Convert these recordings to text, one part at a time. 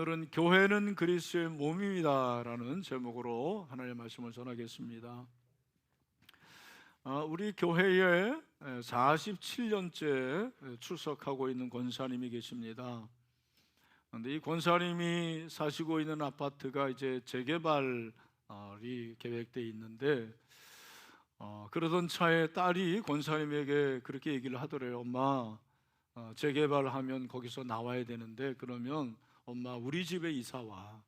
오늘은 교회는 그리스도의 몸입니다라는 제목으로 하나님의 말씀을 전하겠습니다. 우리 교회에 47년째 출석하고 있는 권사님이 계십니다. 그런데 이 권사님이 사시고 있는 아파트가 이제 재개발이 계획되어 있는데 그러던 차에 딸이 권사님에게 그렇게 얘기를 하더래요. 엄마, 재개발하면 거기서 나와야 되는데 그러면 엄마 우리 집에 이사 와.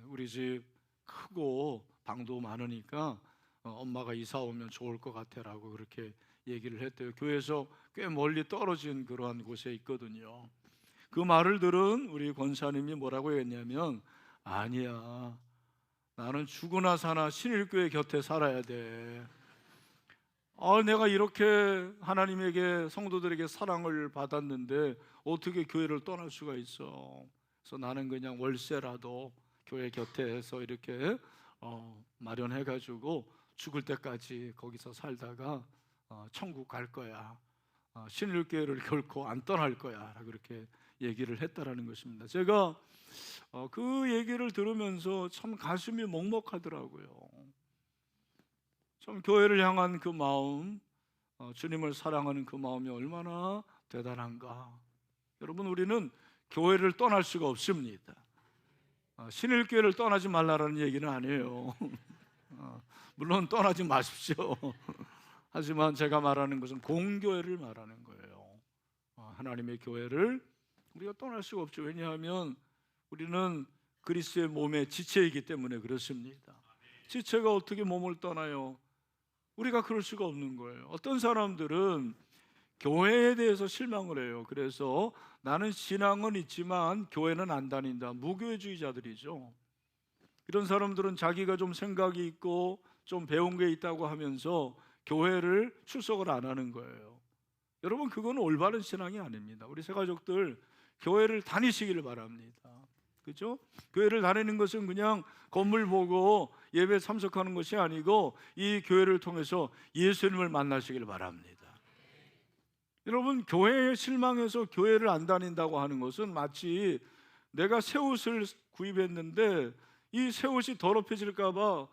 우리 집 크고 방도 많으니까 엄마가 이사 오면 좋을 것 같아라고 그렇게 얘기를 했대요. 교회에서 꽤 멀리 떨어진 그러한 곳에 있거든요. 그 말을 들은 우리 권사님이 뭐라고 했냐면, 아니야, 나는 죽으나 사나 신일교회 곁에 살아야 돼. 내가 이렇게 하나님에게, 성도들에게 사랑을 받았는데 어떻게 교회를 떠날 수가 있어. 그래서 나는 그냥 월세라도 교회 곁에서 이렇게 마련해가지고 죽을 때까지 거기서 살다가 천국 갈 거야. 신일교회를 결코 안 떠날 거야. 그렇게 얘기를 했다라는 것입니다. 제가 그 얘기를 들으면서 참 가슴이 먹먹하더라고요. 참 교회를 향한 그 마음, 주님을 사랑하는 그 마음이 얼마나 대단한가. 여러분, 우리는 교회를 떠날 수가 없습니다. 신일교회를 떠나지 말라라는 얘기는 아니에요. 물론 떠나지 마십시오. 하지만 제가 말하는 것은 공교회를 말하는 거예요. 하나님의 교회를 우리가 떠날 수가 없죠. 왜냐하면 우리는 그리스도의 몸의 지체이기 때문에 그렇습니다. 지체가 어떻게 몸을 떠나요? 우리가 그럴 수가 없는 거예요. 어떤 사람들은 교회에 대해서 실망을 해요. 그래서 나는 신앙은 있지만 교회는 안 다닌다. 무교회주의자들이죠. 이런 사람들은 자기가 좀 생각이 있고 좀 배운 게 있다고 하면서 교회를 출석을 안 하는 거예요. 여러분, 그건 올바른 신앙이 아닙니다. 우리 새가족들 교회를 다니시기를 바랍니다. 그렇죠? 교회를 다니는 것은 그냥 건물 보고 예배 참석하는 것이 아니고 이 교회를 통해서 예수님을 만나시길 바랍니다. 여러분, 교회에 실망해서 교회를 안 다닌다고 하는 것은 마치 내가 새 옷을 구입했는데 이 새 옷이 더럽혀질까 봐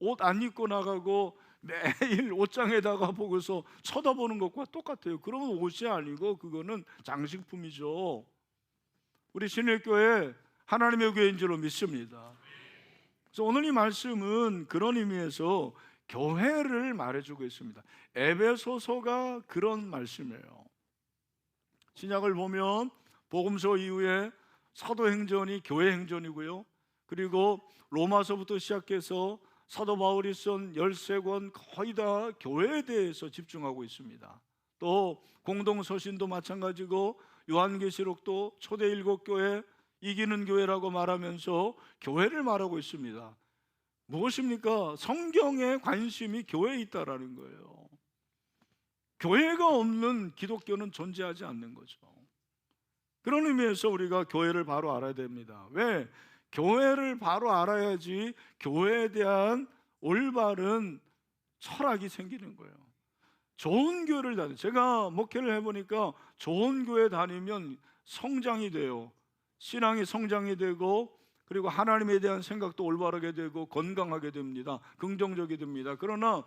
옷 안 입고 나가고 매일 옷장에다가 보고서 쳐다보는 것과 똑같아요. 그러면 옷이 아니고 그거는 장식품이죠. 우리 신일교회 하나님의 교회인 줄로 믿습니다. 그래서 오늘 이 말씀은 그런 의미에서 교회를 말해주고 있습니다. 에베소서가 그런 말씀이에요. 신약을 보면 복음서 이후에 사도행전이 교회행전이고요. 그리고 로마서부터 시작해서 사도 바울이 쓴 13권 거의 다 교회에 대해서 집중하고 있습니다. 또 공동서신도 마찬가지고 요한계시록도 초대 7교회, 이기는 교회라고 말하면서 교회를 말하고 있습니다. 무엇입니까? 성경에 관심이 교회에 있다라는 거예요. 교회가 없는 기독교는 존재하지 않는 거죠. 그런 의미에서 우리가 교회를 바로 알아야 됩니다. 왜? 교회를 바로 알아야지 교회에 대한 올바른 철학이 생기는 거예요. 좋은 교회를 다니면, 제가 목회를 해보니까 좋은 교회 다니면 성장이 돼요. 신앙이 성장이 되고, 그리고 하나님에 대한 생각도 올바르게 되고 건강하게 됩니다. 긍정적이 됩니다. 그러나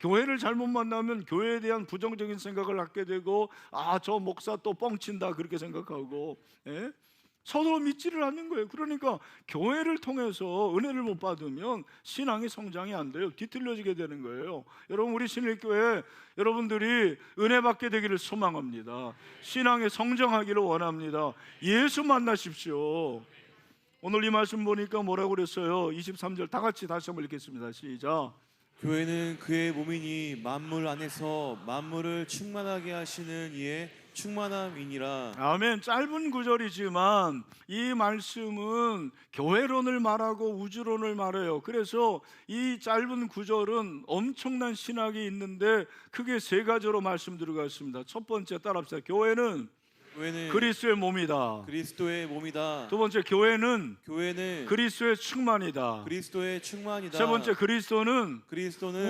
교회를 잘못 만나면 교회에 대한 부정적인 생각을 갖게 되고, 저 목사 또 뻥친다 그렇게 생각하고, 서로 믿지를 않는 거예요. 그러니까 교회를 통해서 은혜를 못 받으면 신앙이 성장이 안 돼요. 뒤틀려지게 되는 거예요. 여러분, 우리 신일교회 여러분들이 은혜 받게 되기를 소망합니다. 신앙에 성장하기를 원합니다. 예수 만나십시오. 오늘 이 말씀 보니까 뭐라고 그랬어요? 23절 다 같이 다시 한번 읽겠습니다. 시작. 교회는 그의 몸이니 만물 안에서 만물을 충만하게 하시는 이의 충만함이니라. 아멘. 짧은 구절이지만 이 말씀은 교회론을 말하고 우주론을 말해요. 그래서 이 짧은 구절은 엄청난 신학이 있는데 크게 세 가지로 말씀드리고 있습니다. 첫 번째, 따라합시다. 교회는 그리스도의 몸이다. 그리스도의 몸이다. 두 번째, 교회는 교회는 그리스도의 충만이다. 그리스도의 충만이다. 세 번째, 그리스도는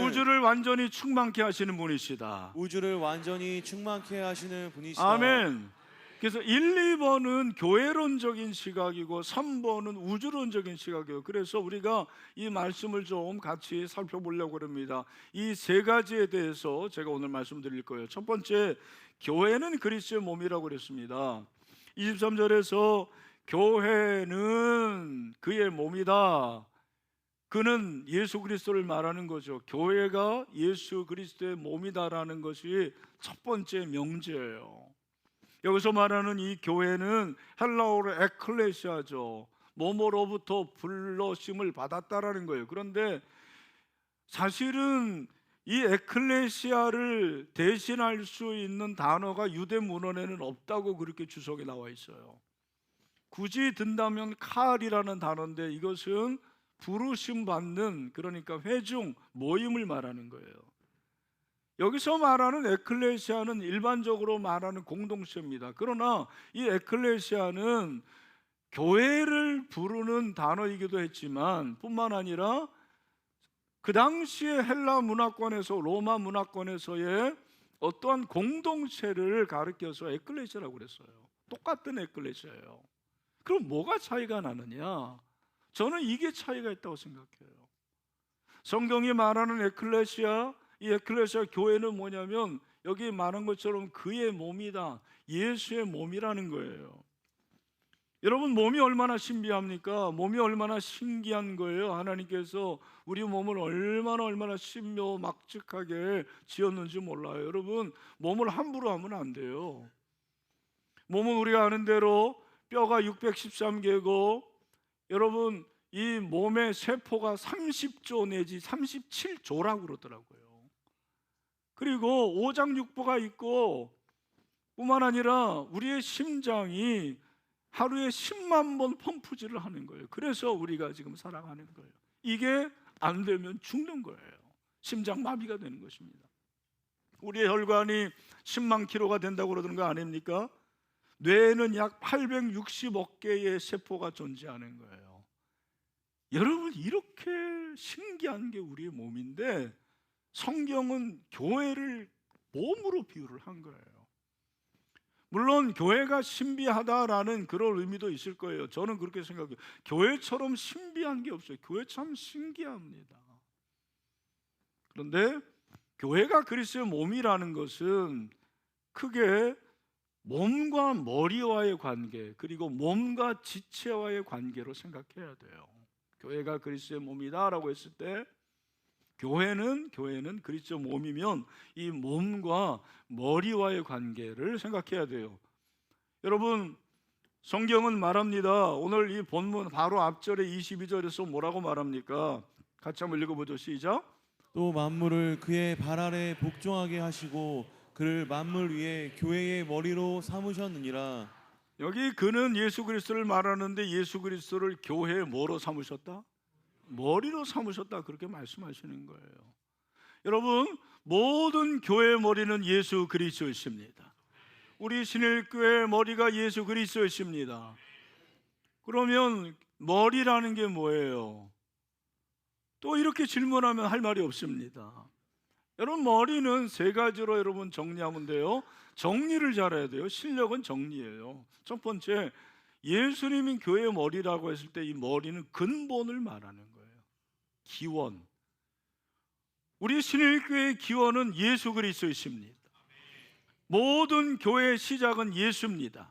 우주를 완전히 충만케 하시는 분이시다. 우주를 완전히 충만케 하시는 분이시다. 아멘. 그래서 1, 2번은 교회론적인 시각이고 3번은 우주론적인 시각이에요. 그래서 우리가 이 말씀을 좀 같이 살펴보려고 합니다. 이 세 가지에 대해서 제가 오늘 말씀드릴 거예요. 첫 번째, 교회는 그리스도의 몸이라고 그랬습니다. 23절에서 교회는 그의 몸이다. 그는 예수 그리스도를 말하는 거죠. 교회가 예수 그리스도의 몸이다라는 것이 첫 번째 명제예요. 여기서 말하는 이 교회는 헬라어로 에클레시아죠. 몸으로부터 불러심을 받았다라는 거예요. 그런데 사실은 이 에클레시아를 대신할 수 있는 단어가 유대 문헌에는 없다고 그렇게 주석에 나와 있어요. 굳이 든다면 칼이라는 단어인데 이것은 부르심 받는, 그러니까 회중, 모임을 말하는 거예요. 여기서 말하는 에클레시아는 일반적으로 말하는 공동체입니다. 그러나 이 에클레시아는 교회를 부르는 단어이기도 했지만 뿐만 아니라 그 당시에 헬라 문화권에서, 로마 문화권에서의 어떠한 공동체를 가리켜서 에클레시아라고 그랬어요. 똑같은 에클레시아예요. 그럼 뭐가 차이가 나느냐? 저는 이게 차이가 있다고 생각해요. 성경이 말하는 에클레시아, 이 에클레시아 교회는 뭐냐면 여기 말한 것처럼 그의 몸이다, 예수의 몸이라는 거예요. 여러분, 몸이 얼마나 신비합니까? 몸이 얼마나 신기한 거예요. 하나님께서 우리 몸을 얼마나 신묘막측하게 지었는지 몰라요. 여러분, 몸을 함부로 하면 안 돼요. 몸은 우리가 아는 대로 뼈가 613개고, 여러분, 이 몸의 세포가 30조 내지 37조라고 그러더라고요. 그리고 오장육부가 있고 뿐만 아니라 우리의 심장이 하루에 10만 번 펌프질을 하는 거예요. 그래서 우리가 지금 살아가는 거예요. 이게 안 되면 죽는 거예요. 심장 마비가 되는 것입니다. 우리의 혈관이 10만 킬로가 된다고 그러는 거 아닙니까? 뇌에는 약 860억 개의 세포가 존재하는 거예요. 여러분, 이렇게 신기한 게 우리의 몸인데 성경은 교회를 몸으로 비유를 한 거예요. 물론 교회가 신비하다라는 그런 의미도 있을 거예요. 저는 그렇게 생각해요. 교회처럼 신비한 게 없어요. 교회 참 신기합니다. 그런데 교회가 그리스도의 몸이라는 것은 크게 몸과 머리와의 관계, 그리고 몸과 지체와의 관계로 생각해야 돼요. 교회가 그리스도의 몸이다라고 했을 때 교회는 그리스도의 몸이면 이 몸과 머리와의 관계를 생각해야 돼요. 여러분, 성경은 말합니다. 오늘 이 본문 바로 앞절에 22절에서 뭐라고 말합니까? 같이 한번 읽어보죠. 시작. 또 만물을 그의 발 아래 복종하게 하시고 그를 만물 위에 교회의 머리로 삼으셨느니라. 여기 그는 예수 그리스도를 말하는데 예수 그리스도를 교회의 뭐로 삼으셨다? 머리로 삼으셨다, 그렇게 말씀하시는 거예요. 여러분, 모든 교회의 머리는 예수 그리스도이십니다. 우리 신일교회의 머리가 예수 그리스도이십니다. 그러면 머리라는 게 뭐예요? 또 이렇게 질문하면 할 말이 없습니다. 여러분, 머리는 세 가지로 여러분 정리하면 돼요. 정리를 잘해야 돼요. 실력은 정리예요. 첫 번째, 예수님이 교회의 머리라고 했을 때 이 머리는 근본을 말하는 거예요. 기원. 우리 신일교회의 기원은 예수 그리스도이십니다. 모든 교회의 시작은 예수입니다.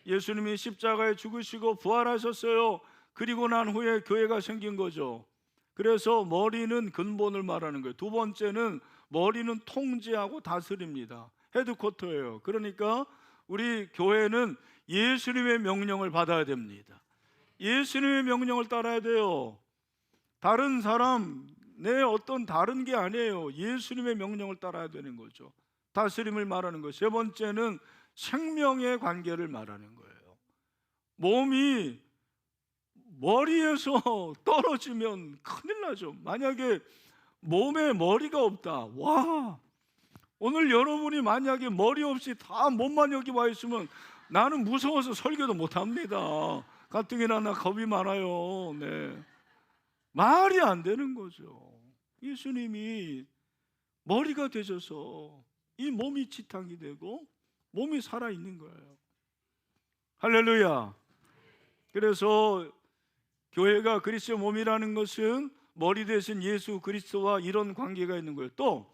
예수님이 십자가에 죽으시고 부활하셨어요. 그리고 난 후에 교회가 생긴 거죠. 그래서 머리는 근본을 말하는 거예요. 두 번째는 머리는 통제하고 다스립니다. 헤드쿼터예요. 그러니까 우리 교회는 예수님의 명령을 받아야 됩니다. 예수님의 명령을 따라야 돼요. 다른 사람, 내 어떤 다른 게 아니에요. 예수님의 명령을 따라야 되는 거죠. 다스림을 말하는 거예요. 세 번째는 생명의 관계를 말하는 거예요. 몸이 머리에서 떨어지면 큰일 나죠. 만약에 몸에 머리가 없다, 와, 오늘 여러분이 만약에 머리 없이 다 몸만 여기 와 있으면 나는 무서워서 설교도 못 합니다. 가뜩이나 나 겁이 많아요. 네. 말이 안 되는 거죠. 예수님이 머리가 되셔서 이 몸이 지탕이 되고 몸이 살아있는 거예요. 할렐루야. 그래서 교회가 그리스도의 몸이라는 것은 머리 대신 예수 그리스도와 이런 관계가 있는 거예요. 또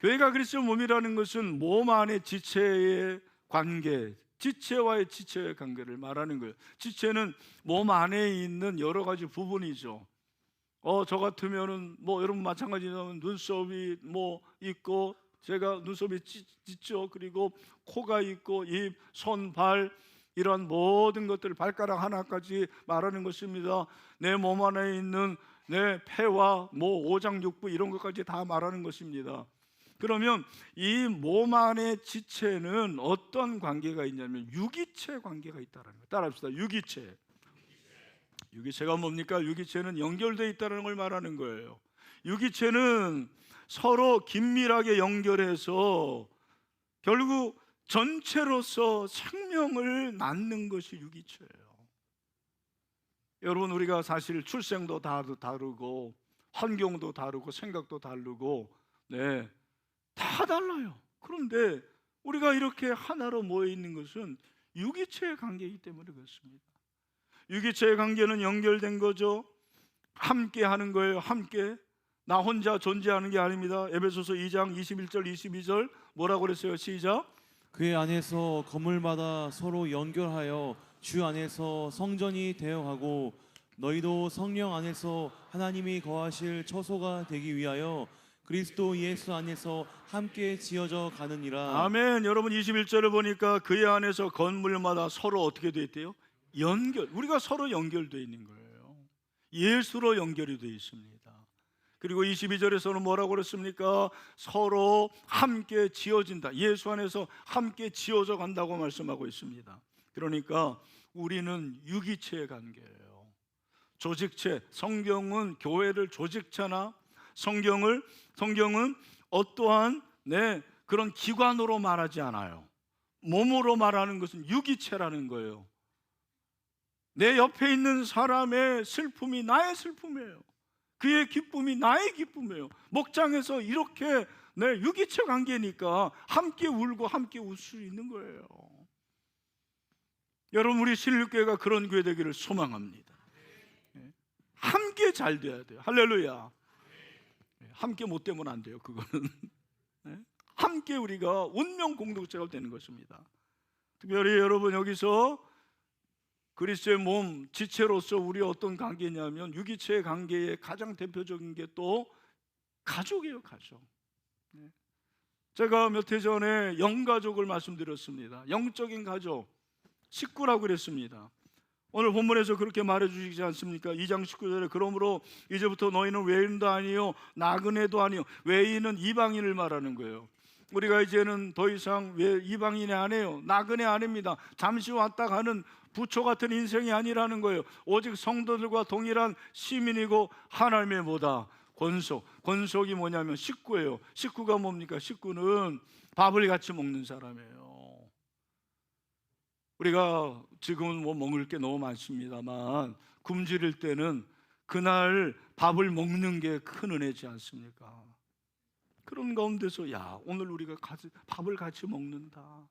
교회가 그리스도의 몸이라는 것은 몸 안의 지체의 관계, 지체와의 지체의 관계를 말하는 거예요. 지체는 몸 안에 있는 여러 가지 부분이죠. 저 같으면은 여러분 마찬가지로 눈썹이 있고, 제가 눈썹이 짙죠. 그리고 코가 있고, 입, 손, 발, 이런 모든 것들, 발가락 하나까지 말하는 것입니다. 내 몸 안에 있는 내 폐와 오장육부 이런 것까지 다 말하는 것입니다. 그러면 이 몸 안의 지체는 어떤 관계가 있냐면 유기체 관계가 있다는 거예요. 따라합시다. 유기체. 유기체가 뭡니까? 유기체는 연결되어 있다는 걸 말하는 거예요. 유기체는 서로 긴밀하게 연결해서 결국 전체로서 생명을 낳는 것이 유기체예요. 여러분, 우리가 사실 출생도 다르고 환경도 다르고 생각도 다르고 다 달라요. 그런데 우리가 이렇게 하나로 모여 있는 것은 유기체의 관계이기 때문에 그렇습니다. 유기체의 관계는 연결된 거죠. 함께 하는 거예요. 함께. 나 혼자 존재하는 게 아닙니다. 에베소서 2장 21절 22절 뭐라고 그랬어요? 시작. 그의 안에서 건물마다 서로 연결하여 주 안에서 성전이 되어가고 너희도 성령 안에서 하나님이 거하실 처소가 되기 위하여 그리스도 예수 안에서 함께 지어져 가느니라. 아멘. 여러분 21절을 보니까 그의 안에서 건물마다 서로 어떻게 되어 있대요? 연결. 우리가 서로 연결되어 있는 거예요. 예수로 연결이 되어 있습니다. 그리고 22절에서는 뭐라고 그랬습니까? 서로 함께 지어진다. 예수 안에서 함께 지어져 간다고 말씀하고 있습니다. 그러니까 우리는 유기체의 관계예요. 조직체. 성경은 교회를 조직체나 성경은 어떠한 그런 기관으로 말하지 않아요. 몸으로 말하는 것은 유기체라는 거예요. 내 옆에 있는 사람의 슬픔이 나의 슬픔이에요. 그의 기쁨이 나의 기쁨이에요. 목장에서 이렇게 유기체 관계니까 함께 울고 함께 울 수 있는 거예요. 여러분, 우리 신일교회가 그런 교회 되기를 소망합니다. 함께 잘 돼야 돼요. 할렐루야. 함께 못 되면 안 돼요. 그거는 함께 우리가 운명 공동체가 되는 것입니다. 특별히 여러분, 여기서 그리스도의 몸 지체로서 우리 어떤 관계냐면 유기체의 관계의 가장 대표적인 게 또 가족이에요. 가족. 제가 몇 해 전에 영가족을 말씀드렸습니다. 영적인 가족, 식구라고 그랬습니다. 오늘 본문에서 그렇게 말해주시지 않습니까? 2장 19절에 그러므로 이제부터 너희는 외인도 아니요 나그네도 아니요. 외인은 이방인을 말하는 거예요. 우리가 이제는 더 이상 이방인이 아니에요. 나그네 아닙니다. 잠시 왔다 가는 부초 같은 인생이 아니라는 거예요. 오직 성도들과 동일한 시민이고 하나님의 권속이 뭐냐면 식구예요. 식구가 뭡니까? 식구는 밥을 같이 먹는 사람이에요. 우리가 지금은 먹을 게 너무 많습니다만 굶주릴 때는 그날 밥을 먹는 게 큰 은혜지 않습니까? 그런 가운데서 오늘 우리가 밥을 같이 먹는다.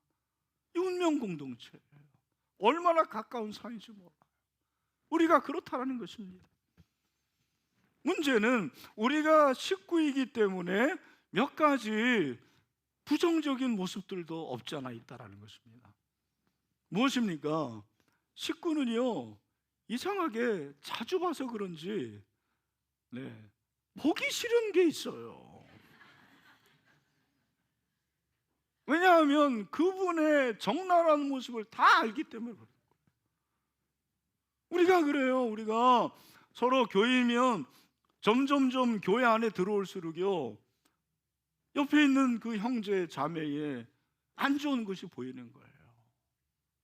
이 운명 공동체예요. 얼마나 가까운 사이인지 몰라요. 우리가 그렇다라는 것입니다. 문제는 우리가 식구이기 때문에 몇 가지 부정적인 모습들도 없지 않아 있다라는 것입니다. 무엇입니까? 식구는요, 이상하게 자주 봐서 그런지 보기 싫은 게 있어요. 왜냐하면 그분의 적나라한 모습을 다 알기 때문에 그래요. 우리가 그래요. 우리가 서로 교회면 점점점 교회 안에 들어올수록요, 옆에 있는 그 형제 자매에 안 좋은 것이 보이는 거예요.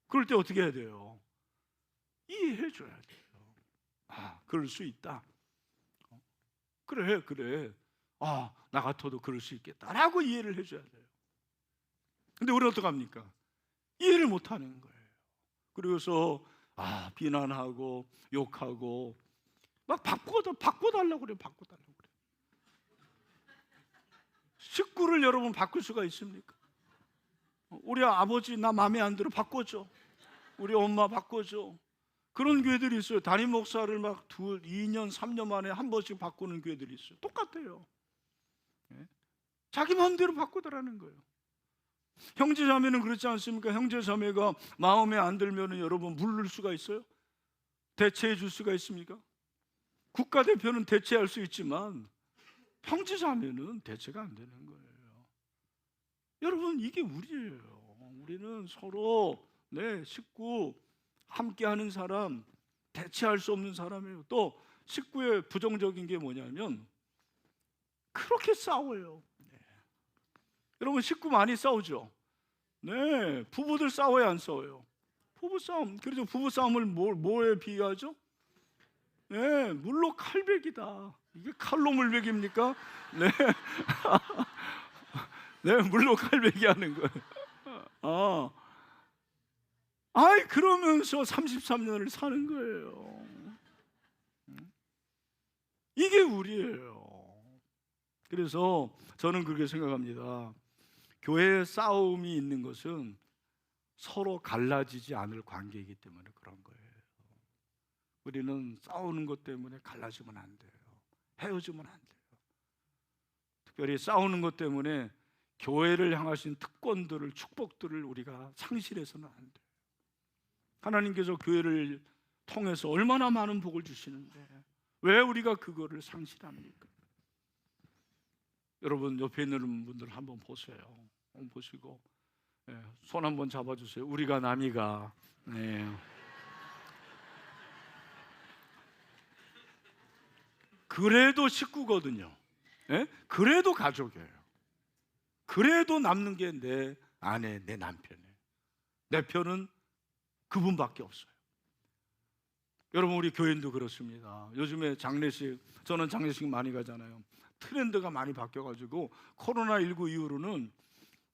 그럴 때 어떻게 해야 돼요? 이해해 줘야 돼요. 그럴 수 있다. 그래. 나 같아도 그럴 수 있겠다라고 이해를 해줘야 돼요. 근데 우리는 어떡합니까? 이해를 못하는 거예요. 그래서 비난하고 욕하고 막 바꿔달라고 그래요. 식구를 여러분 바꿀 수가 있습니까? 우리 아버지 나 마음에 안 들어 바꿔줘. 우리 엄마 바꿔줘. 그런 교회들이 있어요. 담임 목사를 막 2년, 3년 만에 한 번씩 바꾸는 교회들이 있어요. 똑같아요. 자기 마음대로 바꾸더라는 거예요. 형제자매는 그렇지 않습니까? 형제자매가 마음에 안 들면 여러분 물를 수가 있어요? 대체해 줄 수가 있습니까? 국가대표는 대체할 수 있지만 형제자매는 대체가 안 되는 거예요. 여러분, 이게 우리예요. 우리는 서로 식구, 함께하는 사람, 대체할 수 없는 사람이에요. 또 식구의 부정적인 게 뭐냐면 그렇게 싸워요. 여러분, 식구 많이 싸우죠? 네, 부부들 싸워야 안 싸워요? 부부싸움. 그래서 부부싸움을 뭐에 비유하죠? 네, 물로 칼배기다. 이게 칼로 물배기입니까? 네. 네, 물로 칼배기 하는 거예요. 그러면서 33년을 사는 거예요. 이게 우리예요. 그래서 저는 그렇게 생각합니다. 교회에 싸움이 있는 것은 서로 갈라지지 않을 관계이기 때문에 그런 거예요. 우리는 싸우는 것 때문에 갈라지면 안 돼요. 헤어지면 안 돼요. 특별히 싸우는 것 때문에 교회를 향하신 특권들을, 축복들을 우리가 상실해서는 안 돼요. 하나님께서 교회를 통해서 얼마나 많은 복을 주시는데 왜 우리가 그거를 상실합니까? 여러분, 옆에 있는 분들 한번 보세요. 한번 보시고 손 한번 잡아주세요. 우리가 남이가. 그래도 식구거든요. 그래도 가족이에요. 그래도 남는 게 내 아내, 내 남편이에요. 내 편은 그분밖에 없어요. 여러분, 우리 교인도 그렇습니다. 요즘에 장례식, 저는 장례식 많이 가잖아요. 트렌드가 많이 바뀌어가지고 코로나19 이후로는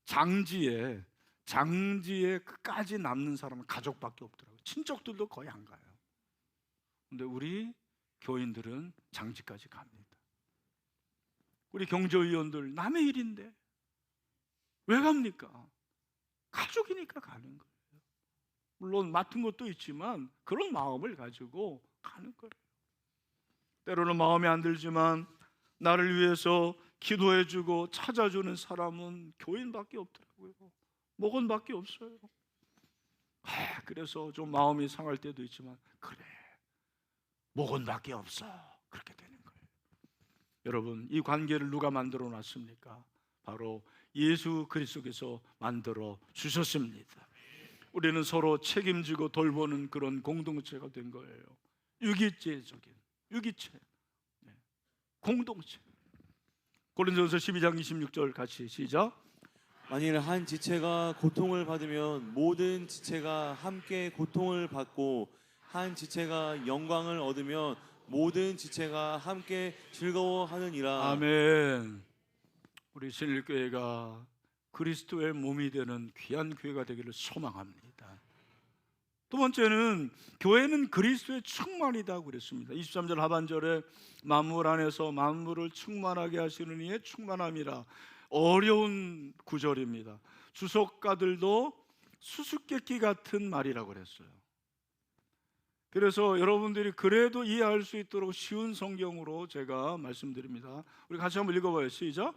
장지에 끝까지 남는 사람은 가족밖에 없더라고요. 친척들도 거의 안 가요. 근데 우리 교인들은 장지까지 갑니다. 우리 경조위원들 남의 일인데 왜 갑니까? 가족이니까 가는 거예요. 물론 맡은 것도 있지만 그런 마음을 가지고 가는 거예요. 때로는 마음에 안 들지만 나를 위해서 기도해주고 찾아주는 사람은 교인밖에 없더라고요. 목원밖에 없어요. 그래서 좀 마음이 상할 때도 있지만 그래, 목원밖에 없어. 그렇게 되는 거예요. 여러분, 이 관계를 누가 만들어 놨습니까? 바로 예수 그리스도께서 만들어 주셨습니다. 우리는 서로 책임지고 돌보는 그런 공동체가 된 거예요. 유기체적인 유기체, 공동체. 고린도전서 12장 26절 같이 시작. 만일 한 지체가 고통을 받으면 모든 지체가 함께 고통을 받고 한 지체가 영광을 얻으면 모든 지체가 함께 즐거워하느니라. 아멘. 우리 신일교회가 그리스도의 몸이 되는 귀한 교회가 되기를 소망합니다. 두 번째는 교회는 그리스도의 충만이다 그랬습니다. 23절 하반절에 만물 안에서 만물을 충만하게 하시는 이의 충만함이라. 어려운 구절입니다. 주석가들도 수수께끼 같은 말이라고 그랬어요. 그래서 여러분들이 그래도 이해할 수 있도록 쉬운 성경으로 제가 말씀드립니다. 우리 같이 한번 읽어봐요. 시작.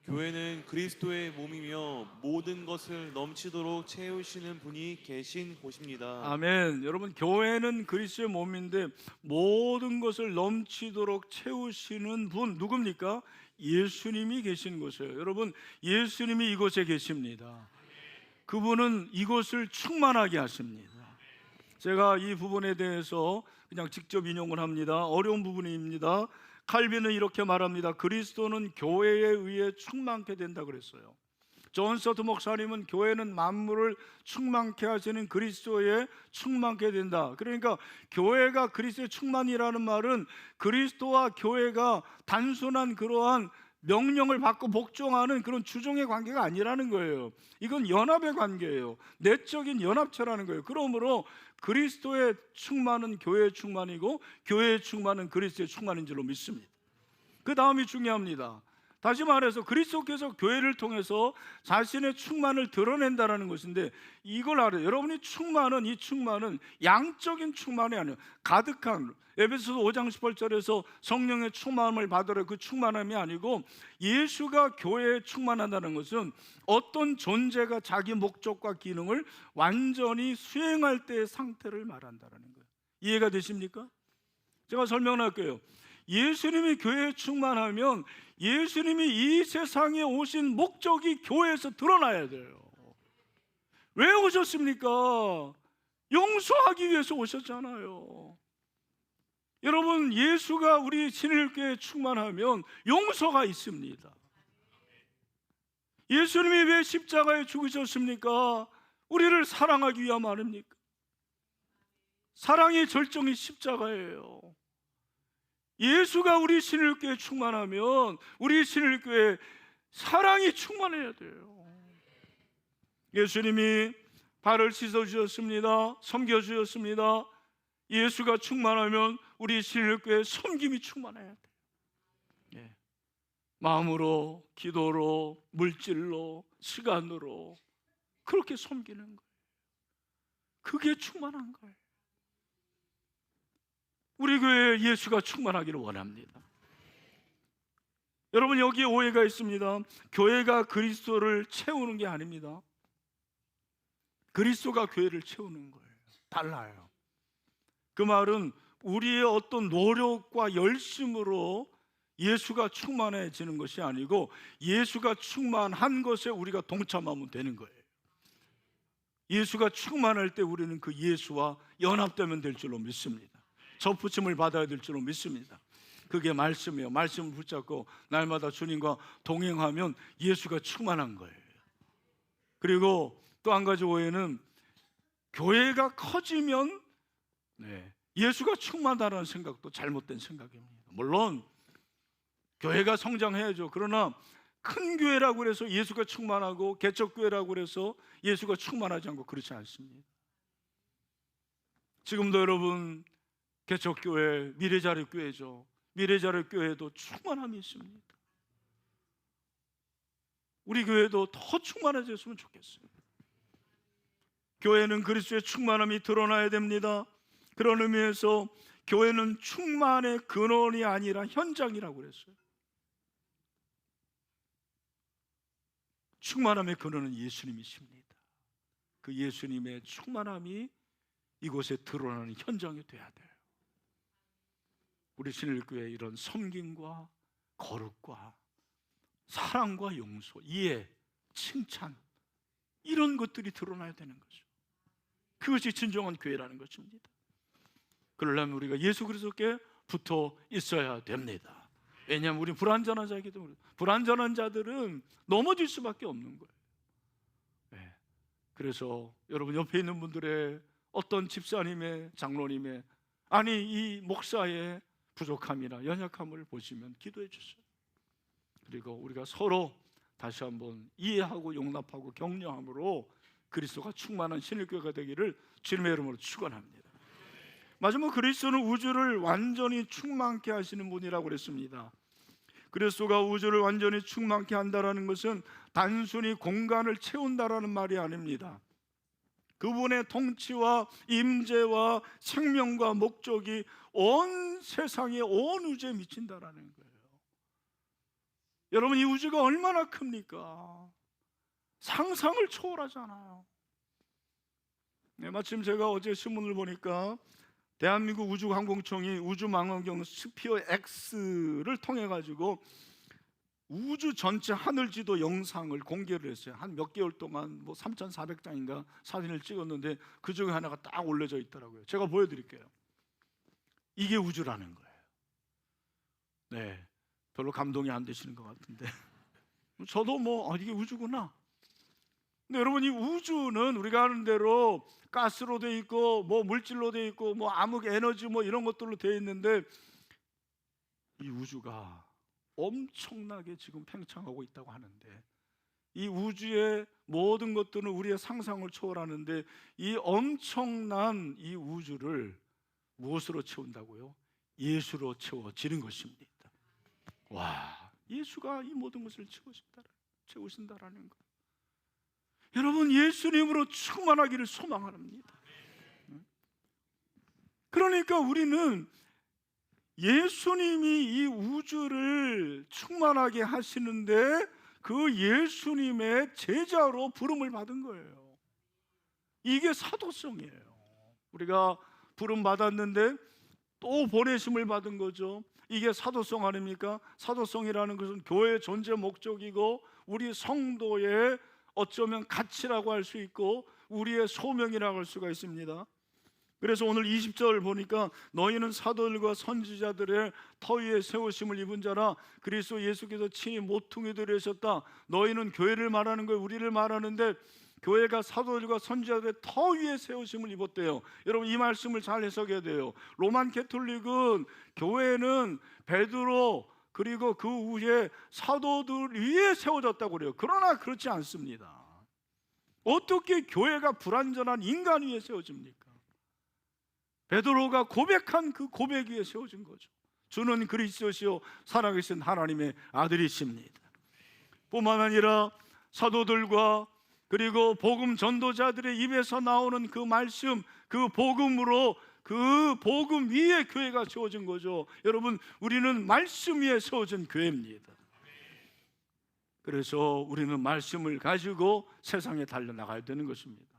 교회는 그리스도의 몸이며 모든 것을 넘치도록 채우시는 분이 계신 곳입니다. 아멘. 여러분, 교회는 그리스도의 몸인데 모든 것을 넘치도록 채우시는 분 누굽니까? 예수님이 계신 곳이에요. 여러분, 예수님이 이곳에 계십니다. 그분은 이곳을 충만하게 하십니다. 제가 이 부분에 대해서 그냥 직접 인용을 합니다. 어려운 부분입니다. 칼빈은 이렇게 말합니다. 그리스도는 교회에 의해 충만케 된다 그랬어요. 존 서트 목사님은 교회는 만물을 충만케 하시는 그리스도에 충만케 된다. 그러니까 교회가 그리스도의 충만이라는 말은 그리스도와 교회가 단순한 그러한 명령을 받고 복종하는 그런 주종의 관계가 아니라는 거예요. 이건 연합의 관계예요. 내적인 연합체라는 거예요. 그러므로 그리스도의 충만은 교회의 충만이고 교회의 충만은 그리스도의 충만인 줄로 믿습니다. 그 다음이 중요합니다. 다시 말해서 그리스도께서 교회를 통해서 자신의 충만을 드러낸다는 것인데, 이걸 알아요. 여러분이 충만은, 이 충만은 양적인 충만이 아니에요. 가득한, 에베소서 5장 18절에서 성령의 충만함을 받으라, 그 충만함이 아니고, 예수가 교회에 충만한다는 것은 어떤 존재가 자기 목적과 기능을 완전히 수행할 때의 상태를 말한다는 거예요. 이해가 되십니까? 제가 설명을 할게요. 예수님이 교회에 충만하면 예수님이 이 세상에 오신 목적이 교회에서 드러나야 돼요. 왜 오셨습니까? 용서하기 위해서 오셨잖아요. 여러분, 예수가 우리 신일교회에 충만하면 용서가 있습니다. 예수님이 왜 십자가에 죽으셨습니까? 우리를 사랑하기 위함 아닙니까? 사랑의 절정이 십자가예요. 예수가 우리 신일교회에 충만하면 우리 신일교회에 사랑이 충만해야 돼요. 예수님이 발을 씻어주셨습니다. 섬겨주셨습니다. 예수가 충만하면 우리 신일교회에 섬김이 충만해야 돼요. 예. 마음으로, 기도로, 물질로, 시간으로 그렇게 섬기는 거예요. 그게 충만한 거예요. 우리 교회에 예수가 충만하기를 원합니다. 여러분, 여기에 오해가 있습니다. 교회가 그리스도를 채우는 게 아닙니다. 그리스도가 교회를 채우는 거예요. 달라요. 그 말은 우리의 어떤 노력과 열심으로 예수가 충만해지는 것이 아니고, 예수가 충만한 것에 우리가 동참하면 되는 거예요. 예수가 충만할 때 우리는 그 예수와 연합되면 될 줄로 믿습니다. 접붙임을 받아야 될 줄로 믿습니다. 그게 말씀이에요. 말씀을 붙잡고 날마다 주님과 동행하면 예수가 충만한 거예요. 그리고 또 한 가지 오해는, 교회가 커지면 예수가 충만하다는 생각도 잘못된 생각입니다. 물론 교회가 성장해야죠. 그러나 큰 교회라고 해서 예수가 충만하고, 개척교회라고 해서 예수가 충만하지 않고 그렇지 않습니다. 지금도 여러분, 개척교회, 미래자립교회죠. 미래자립교회도 충만함이 있습니다. 우리 교회도 더 충만해졌으면 좋겠어요. 교회는 그리스도의 충만함이 드러나야 됩니다. 그런 의미에서 교회는 충만의 근원이 아니라 현장이라고 그랬어요. 충만함의 근원은 예수님이십니다. 그 예수님의 충만함이 이곳에 드러나는 현장이 돼야 돼요. 우리 신일교회의 이런 섬김과 거룩과 사랑과 용서, 이해, 칭찬, 이런 것들이 드러나야 되는 거죠. 그것이 진정한 교회라는 것입니다. 그러려면 우리가 예수 그리스도께 붙어 있어야 됩니다. 왜냐하면 우리 불완전한 자이기 때문에. 불완전한 자들은 넘어질 수밖에 없는 거예요. 네. 그래서 여러분, 옆에 있는 분들의 어떤 집사님의, 장로님의, 아니 이 목사의 부족함이나 연약함을 보시면 기도해 주세요. 그리고 우리가 서로 다시 한번 이해하고 용납하고 격려함으로 그리스도가 충만한 신일교회가 되기를 주님의 이름으로 축원합니다. 마지막, 그리스도는 우주를 완전히 충만케 하시는 분이라고 그랬습니다. 그리스도가 우주를 완전히 충만케 한다는 것은 단순히 공간을 채운다라는 말이 아닙니다. 그분의 통치와 임재와 생명과 목적이 온 세상에, 온 우주에 미친다라는 거예요. 여러분, 이 우주가 얼마나 큽니까? 상상을 초월하잖아요. 마침 제가 어제 신문을 보니까 대한민국 우주항공청이 우주망원경 스피어 X를 통해 가지고 우주 전체 하늘지도 영상을 공개를 했어요. 한 몇 개월 동안 3,400장인가 사진을 찍었는데 그 중에 하나가 딱 올려져 있더라고요. 제가 보여드릴게요. 이게 우주라는 거예요. 네, 별로 감동이 안 되시는 것 같은데 저도 이게 우주구나. 근데 여러분, 이 우주는 우리가 아는 대로 가스로 돼 있고 물질로 돼 있고 암흑 에너지 이런 것들로 돼 있는데, 이 우주가 엄청나게 지금 팽창하고 있다고 하는데, 이 우주의 모든 것들은 우리의 상상을 초월하는데, 이 엄청난 이 우주를 무엇으로 채운다고요? 예수로 채워지는 것입니다. 와, 예수가 이 모든 것을 채우신다라는 것. 여러분, 예수님으로 충만하기를 소망합니다. 그러니까 우리는 예수님이 이 우주를 충만하게 하시는데 그 예수님의 제자로 부름을 받은 거예요. 이게 사도성이에요. 우리가 부름 받았는데 또 보내심을 받은 거죠. 이게 사도성 아닙니까? 사도성이라는 것은 교회의 존재 목적이고 우리 성도의 어쩌면 가치라고 할 수 있고 우리의 소명이라고 할 수가 있습니다. 그래서 오늘 20절 보니까 너희는 사도들과 선지자들의 터위에 세우심을 입은 자라 그리스도 예수께서 친히 모퉁이 되셨다. 너희는 교회를 말하는 거예요. 우리를 말하는데 교회가 사도들과 선지자들의 터위에 세우심을 입었대요. 여러분, 이 말씀을 잘 해석해야 돼요. 로만 캐톨릭은 교회는 베드로 그리고 그 후에 사도들 위에 세워졌다고 그래요. 그러나 그렇지 않습니다. 어떻게 교회가 불완전한 인간 위에 세워집니까? 베드로가 고백한 그 고백 위에 세워진 거죠. 주는 그리스도시요 살아계신 하나님의 아들이십니다. 뿐만 아니라 사도들과 그리고 복음 전도자들의 입에서 나오는 그 말씀, 그 복음으로 그 복음 위에 교회가 세워진 거죠. 여러분, 우리는 말씀 위에 세워진 교회입니다. 그래서 우리는 말씀을 가지고 세상에 달려나가야 되는 것입니다.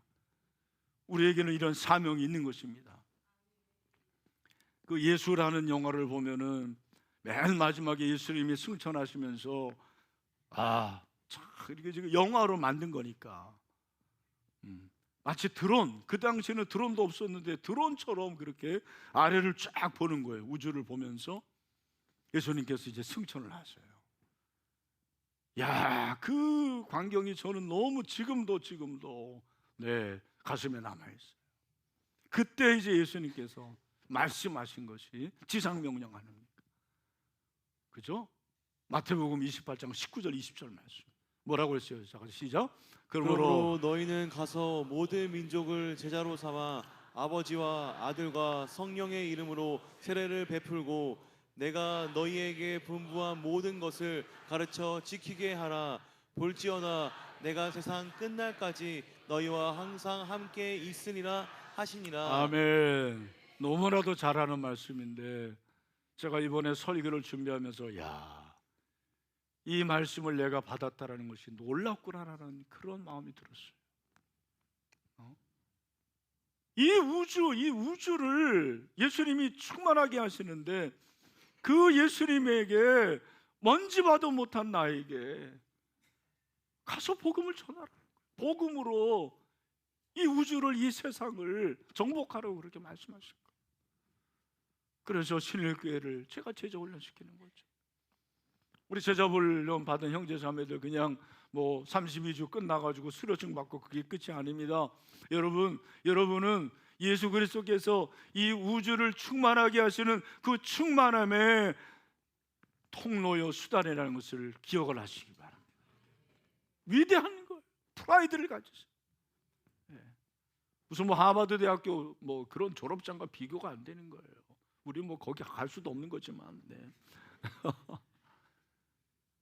우리에게는 이런 사명이 있는 것입니다. 그 예수라는 영화를 보면은 맨 마지막에 예수님이 승천하시면서 참 이게 지금 영화로 만든 거니까 마치 드론, 그 당시에는 드론도 없었는데 드론처럼 그렇게 아래를 쫙 보는 거예요. 우주를 보면서 예수님께서 이제 승천을 하셔요. 야, 그 광경이 저는 너무 지금도 네, 가슴에 남아있어요. 그때 이제 예수님께서 말씀하신 것이 지상명령 아닙니까? 그죠? 마태복음 28장 19절 20절 말씀 뭐라고 했어요? 자, 시작. 그러므로 너희는 가서 모든 민족을 제자로 삼아 아버지와 아들과 성령의 이름으로 세례를 베풀고 내가 너희에게 분부한 모든 것을 가르쳐 지키게 하라. 볼지어다 내가 세상 끝날까지 너희와 항상 함께 있으리라 하시니라. 아멘. 너무나도 잘하는 말씀인데 제가 이번에 설교를 준비하면서 이 말씀을 내가 받았다라는 것이 놀랍구나라는 그런 마음이 들었어요. 이 우주를 예수님이 충만하게 하시는데 그 예수님에게 먼지 봐도 못한 나에게 가서 복음을 전하라. 복음으로 이 우주를, 이 세상을 정복하라고 그렇게 말씀하신 거예요. 그래서 신일교회를 제가 제자 훈련시키는 거죠. 우리 제자 훈련 받은 형제 자매들 그냥 뭐 32주 끝나가지고 수료증 받고 그게 끝이 아닙니다. 여러분은 예수 그리스도께서 이 우주를 충만하게 하시는 그 충만함의 통로요 수단이라는 것을 기억을 하시기 바랍니다. 위대한 거예요. 프라이드를 가지세요. 무슨 뭐 하버드 대학교 뭐 그런 졸업장과 비교가 안 되는 거예요. 우리 뭐 거기 갈 수도 없는 거지만,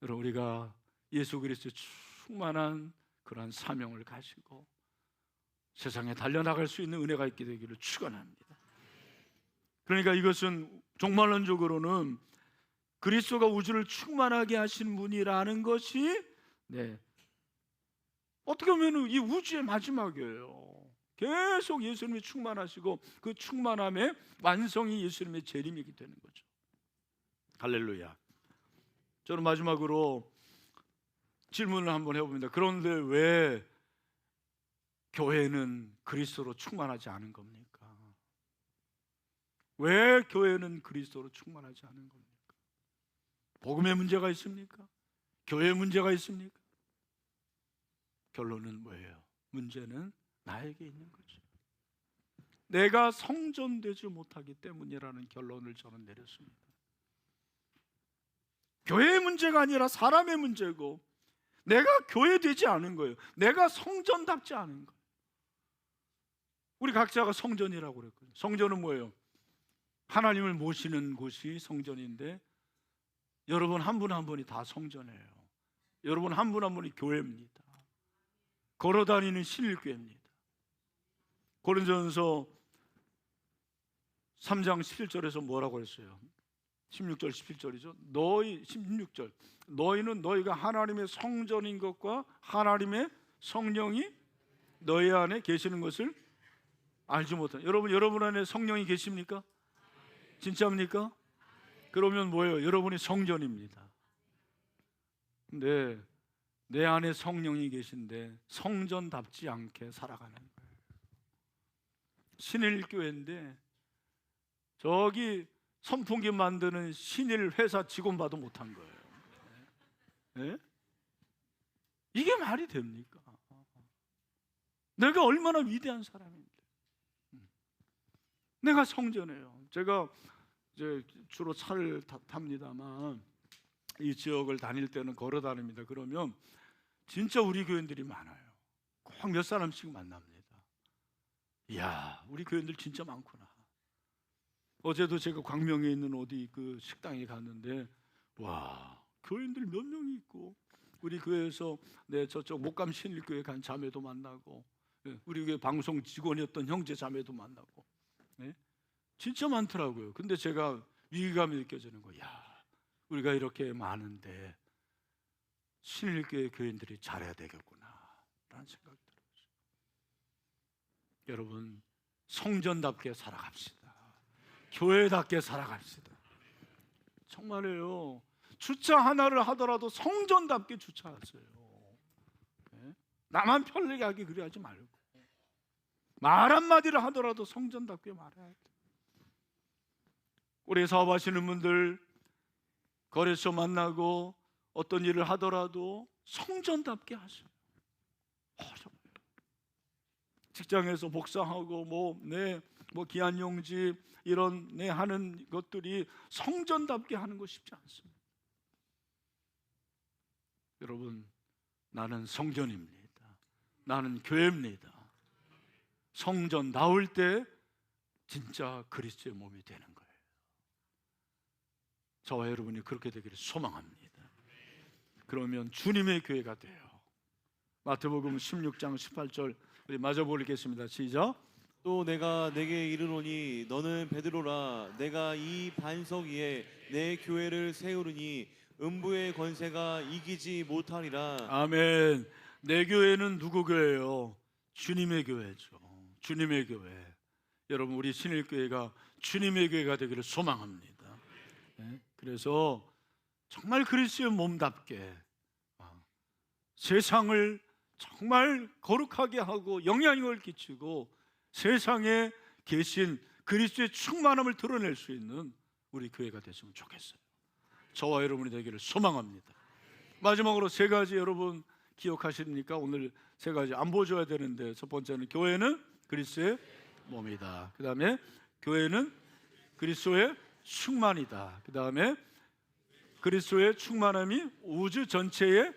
여러분, 우리가 예수 그리스도의 충만한 그러한 사명을 가지고 세상에 달려나갈 수 있는 은혜가 있게 되기를 축원합니다. 그러니까 이것은 종말론적으로는 그리스도가 우주를 충만하게 하신 분이라는 것이 어떻게 보면 이 우주의 마지막이에요. 계속 예수님이 충만하시고 그 충만함의 완성이 예수님의 재림이기 되는 거죠. 할렐루야. 저는 마지막으로 질문을 한번 해봅니다. 그런데 왜 교회는 그리스도로 충만하지 않은 겁니까? 왜 교회는 그리스도로 충만하지 않은 겁니까? 복음의 문제가 있습니까? 교회의 문제가 있습니까? 결론은 뭐예요? 문제는 나에게 있는 거죠. 내가 성전되지 못하기 때문이라는 결론을 저는 내렸습니다. 교회의 문제가 아니라 사람의 문제고 내가 교회되지 않은 거예요. 내가 성전답지 않은 거예요. 우리 각자가 성전이라고 그랬거든요. 성전은 뭐예요? 하나님을 모시는 곳이 성전인데 여러분 한 분 한 분이 다 성전이에요. 여러분 한 분 한 분이 교회입니다. 걸어다니는 신일교회입니다. 고린도전서 3장 11절에서 뭐라고 했어요? 16절 17절이죠. 16절 너희는 너희가 하나님의 성전인 것과 하나님의 성령이 너희 안에 계시는 것을 알지 못한. 여러분 안에 성령이 계십니까? 진짜입니까? 그러면 뭐예요? 여러분이 성전입니다. 근데 내 안에 성령이 계신데 성전답지 않게 살아가는 거예요. 신일교회인데 저기 선풍기 만드는 신일 회사 직원 봐도 못한 거예요. 네? 이게 말이 됩니까? 내가 얼마나 위대한 사람인데. 내가 성전이에요. 제가 이제 주로 차를 탑니다만 이 지역을 다닐 때는 걸어 다닙니다. 그러면 진짜 우리 교인들이 많아요. 꼭 몇 사람씩 만납니다. 이야, 우리 교인들 진짜 많구나. 어제도 제가 광명에 있는 어디 그 식당에 갔는데 와, 교인들 몇 명이 있고 우리 교회에서 저쪽 목감 신일교회 간 자매도 만나고 우리 교회 방송 직원이었던 형제 자매도 만나고 진짜 많더라고요. 근데 제가 위기감이 느껴지는 거야. 우리가 이렇게 많은데 신일교회 교인들이 잘해야 되겠구나 라는 생각이 들었어요. 여러분 성전답게 살아갑시다. 교회답게 살아갑시다. 정말이에요. 주차 하나를 하더라도 성전답게 주차하세요. 나만 편리하게 하기 그리하지 말고 말 한마디를 하더라도 성전답게 말해야 돼. 우리 사업하시는 분들 거래소 만나고 어떤 일을 하더라도 성전답게 하세요. 직장에서 복사하고 뭐 기한용지 이런 하는 것들이 성전답게 하는 거 쉽지 않습니다. 여러분, 나는 성전입니다. 나는 교회입니다. 성전 나올 때 진짜 그리스도의 몸이 되는 거예요. 저와 여러분이 그렇게 되기를 소망합니다. 그러면 주님의 교회가 돼요. 마태복음 16장 18절 우리 마저 보겠습니다. 시작. 또 내가 내게 이르노니 너는 베드로라. 내가 이 반석 위에 내 교회를 세우리니 음부의 권세가 이기지 못하리라. 아멘. 내 교회는 누구 교회예요? 주님의 교회죠. 주님의 교회. 여러분 우리 신일교회가 주님의 교회가 되기를 소망합니다. 그래서 정말 그리스도의 몸답게 세상을 정말 거룩하게 하고 영향력을 끼치고 세상에 계신 그리스도의 충만함을 드러낼 수 있는 우리 교회가 됐으면 좋겠어요. 저와 여러분이 되기를 소망합니다. 마지막으로 세 가지 여러분 기억하십니까? 오늘 세 가지 안 보여줘야 되는데 첫 번째는 교회는 그리스도의 몸이다. 그 다음에 교회는 그리스도의 충만이다. 그 다음에 그리스도의 충만함이 우주 전체에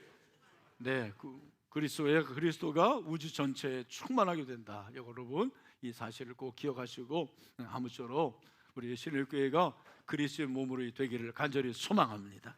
그리스도가 우주 전체에 충만하게 된다. 여러분 이 사실을 꼭 기억하시고 아무쪼록 우리 신일교회가 그리스도의 몸으로 되기를 간절히 소망합니다.